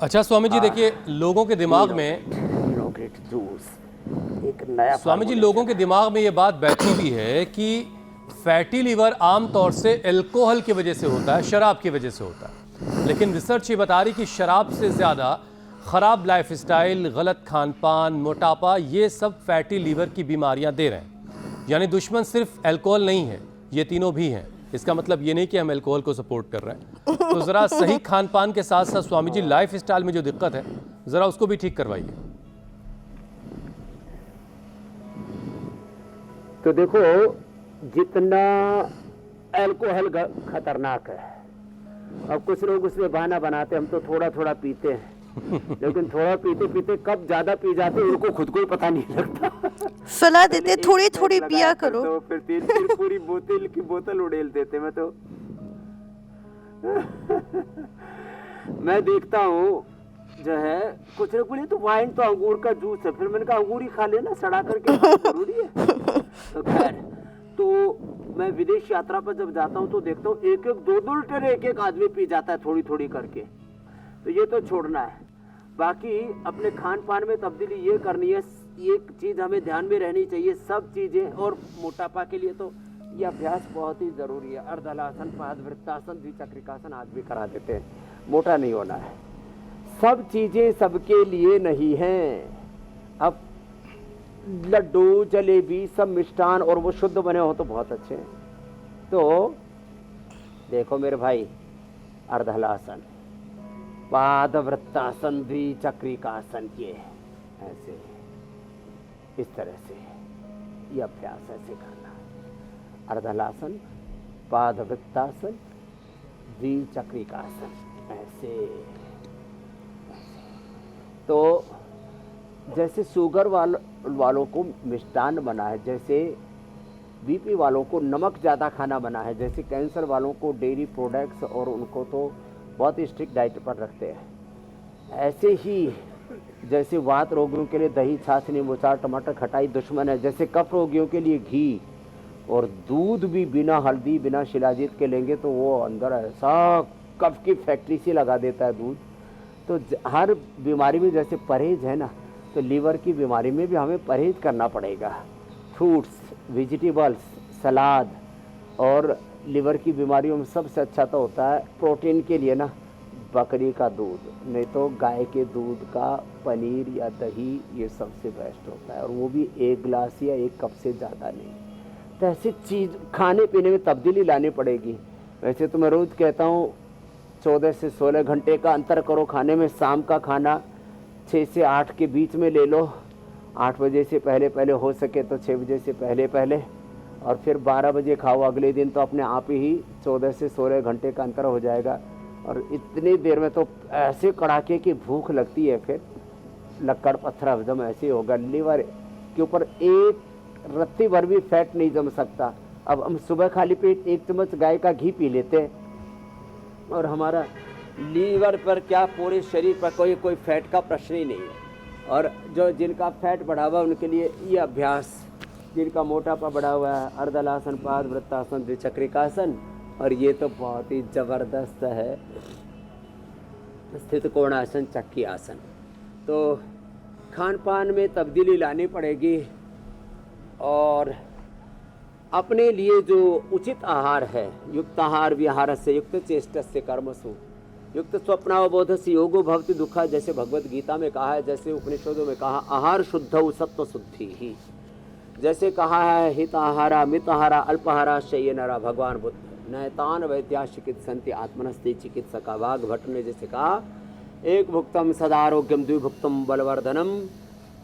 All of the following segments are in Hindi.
अच्छा स्वामी जी, देखिए लोगों के दिमाग में जूस एक नया स्वामी जी लोगों के दिमाग में ये बात बैठी हुई है कि फैटी लीवर आमतौर से अल्कोहल की वजह से होता है, शराब की वजह से होता है। लेकिन रिसर्च ये बता रही कि शराब से ज़्यादा ख़राब लाइफस्टाइल, गलत खान पान, मोटापा, ये सब फैटी लीवर की बीमारियां दे रहे हैं। यानी दुश्मन सिर्फ अल्कोहल नहीं है, ये तीनों भी हैं। इसका मतलब ये नहीं कि हम अल्कोहल को सपोर्ट कर रहे हैं। तो ज़रा सही खान पान के साथ साथ स्वामी जी लाइफ स्टाइल में जो दिक्कत है, ज़रा उसको भी ठीक करवाइए। तो देखो, जितना अल्कोहल खतरनाक है, अब कुछ लोग उसमें बहाना बनाते, हम तो थोड़ा थोड़ा पीते हैं लेकिन थोड़ा पीते पीते कब ज्यादा पी जाते हैं उनको खुद को ही पता नहीं लगता। सलाह देते थोड़ी थोड़ी पिया करो, तो फिर पूरी बोतल उड़ेल देते। मैं तो मैं देखता हूँ जो है, कुछ लोग बोले तो वाइन तो अंगूर का जूस है, फिर मैंने कहा अंगूर ही खा लेना सड़ा करके, जरूरी है। तो खैर, तो मैं विदेश यात्रा पर जब जाता हूँ तो देखता हूँ एक एक दो लीटर एक एक आदमी पी जाता है थोड़ी थोड़ी करके। तो ये तो छोड़ना है। बाकी अपने खान पान में तब्दीली ये करनी है, एक चीज हमें ध्यान में रहनी चाहिए, सब चीजें। और मोटापा के लिए तो ये अभ्यास बहुत ही जरूरी है। अर्धहलासन, पादवृत्तासन, द्विचक्रिकासन आज भी करा देते हैं, मोटा नहीं होना है। सब चीजें सबके लिए नहीं हैं। अब लड्डू, जलेबी, सब मिष्ठान और वो शुद्ध बने हो तो बहुत अच्छे हैं। तो देखो मेरे भाई, अर्धहलासन, पादवृत्तासन, द्विचक्रिकासन, ये ऐसे इस तरह से ये अभ्यास ऐसे करना है। अर्धहलासन, पादवृत्तासन, द्विचक्रिकासन, ऐसे। तो जैसे शुगर वालों को मिष्टान बना है, जैसे बीपी वालों को नमक ज़्यादा खाना बना है, जैसे कैंसर वालों को डेयरी प्रोडक्ट्स और उनको तो बहुत ही स्ट्रिक्ट डाइट पर रखते हैं, ऐसे ही जैसे वात रोगियों के लिए दही, छाछ, नींबू अचार, टमाटर खटाई दुश्मन है, जैसे कफ रोगियों के लिए घी और दूध भी बिना हल्दी, बिना शिलाजीत के लेंगे तो वो अंदर ऐसा कफ की फैक्ट्री सी लगा देता है दूध। तो हर बीमारी में जैसे परहेज है ना, तो लीवर की बीमारी में भी हमें परहेज करना पड़ेगा। फ्रूट्स, वेजिटेबल्स, सलाद। और लीवर की बीमारियों में सबसे अच्छा तो होता है प्रोटीन के लिए ना, बकरी का दूध, नहीं तो गाय के दूध का पनीर या दही, ये सबसे बेस्ट होता है। और वो भी 1 गिलास या 1 कप से ज़्यादा नहीं। तो ऐसी चीज़ खाने पीने में तब्दीली लानी पड़ेगी। वैसे तो मैं रोज़ कहता हूँ 14 से 16 घंटे का अंतर करो खाने में। शाम का खाना 6 से 8 के बीच में ले लो, 8 बजे से पहले पहले, हो सके तो 6 बजे से पहले पहले, और फिर 12 बजे खाओ अगले दिन। तो अपने आप ही 14 से 16 घंटे का अंतर हो जाएगा। और इतनी देर में तो ऐसे कड़ाके की भूख लगती है, फिर लक्कड़ पत्थर हजम ऐसे होगा। लीवर के ऊपर एक रत्ती भर भी फैट नहीं जम सकता। अब हम सुबह खाली पेट 1 चम्मच गाय का घी पी लेते हैं और हमारा लीवर पर क्या, पूरे शरीर पर कोई फैट का प्रश्न ही नहीं है। और जो जिनका फैट बढ़ा हुआ उनके लिए ये अभ्यास, जिनका मोटापा बढ़ा हुआ है, अर्धहलासन, पादवृत्तासन, द्विचक्रिकासन, और ये तो बहुत ही ज़बरदस्त है, स्थित कोणासन, चक्की आसन। तो खान पान में तब्दीली लानी पड़ेगी और अपने लिए जो उचित आहार है, युक्त आहार विहार से युक्त चेष्टस्य कर्मसु युक्त स्वप्नावबोधस्य योगो भवति दुःखा, जैसे भगवत गीता में कहा है, जैसे उपनिषदों में कहा, आहार शुद्धौ सत्व शुद्धि ही, जैसे कहा है हित आहारा, मित आहारा, अल्पहारा, शय्यनरा, भगवान बुद्ध नैतान वैद्या चिकित्सन्ति आत्मनस्ते चिकित्सका। वाघ भट्ट ने जैसे कहा, 1 भुक्तम सदारोग्यम, 2 भुक्तम बलवर्धनम,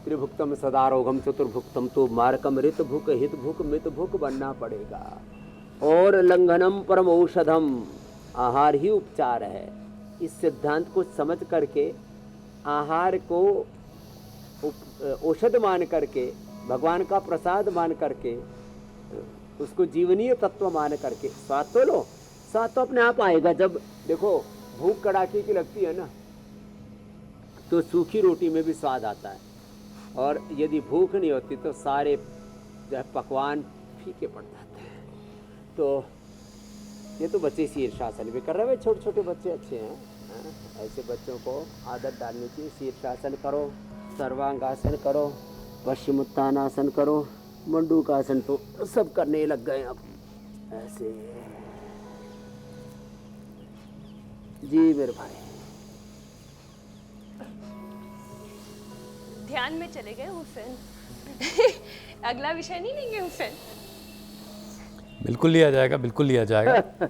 3 भुक्तम सदारोगम, 4 भुक्तम तो मारकम, ऋत भुक, हित भुक, मित भुक बनना पड़ेगा। और लंघनम परम औषधम, आहार ही उपचार है। इस सिद्धांत को समझ करके, आहार को औषध मान करके, भगवान का प्रसाद मान करके, उसको जीवनीय तत्व मान करके स्वाद तो लो। स्वाद तो अपने आप आएगा। जब देखो भूख कड़ाके की लगती है ना, तो सूखी रोटी में भी स्वाद आता है, और यदि भूख नहीं होती तो सारे पकवान फीके पड़ जाते हैं। तो ये तो बच्चे शीर्षासन भी कर रहे हैं, छोटे छोटे बच्चे अच्छे हैं। ऐसे बच्चों को आदत डालनी चाहिए। शीर्षासन करो, सर्वांगासन करो, पश्चिमोत्तानासन करो, मंडूकासन तो सब करने लग गए अब। ऐसे जी मेरे भाई। ध्यान में चले गए हुसैन। अगला विषय नहीं लेंगे हुसैन? बिल्कुल लिया जाएगा, बिल्कुल लिया जाएगा।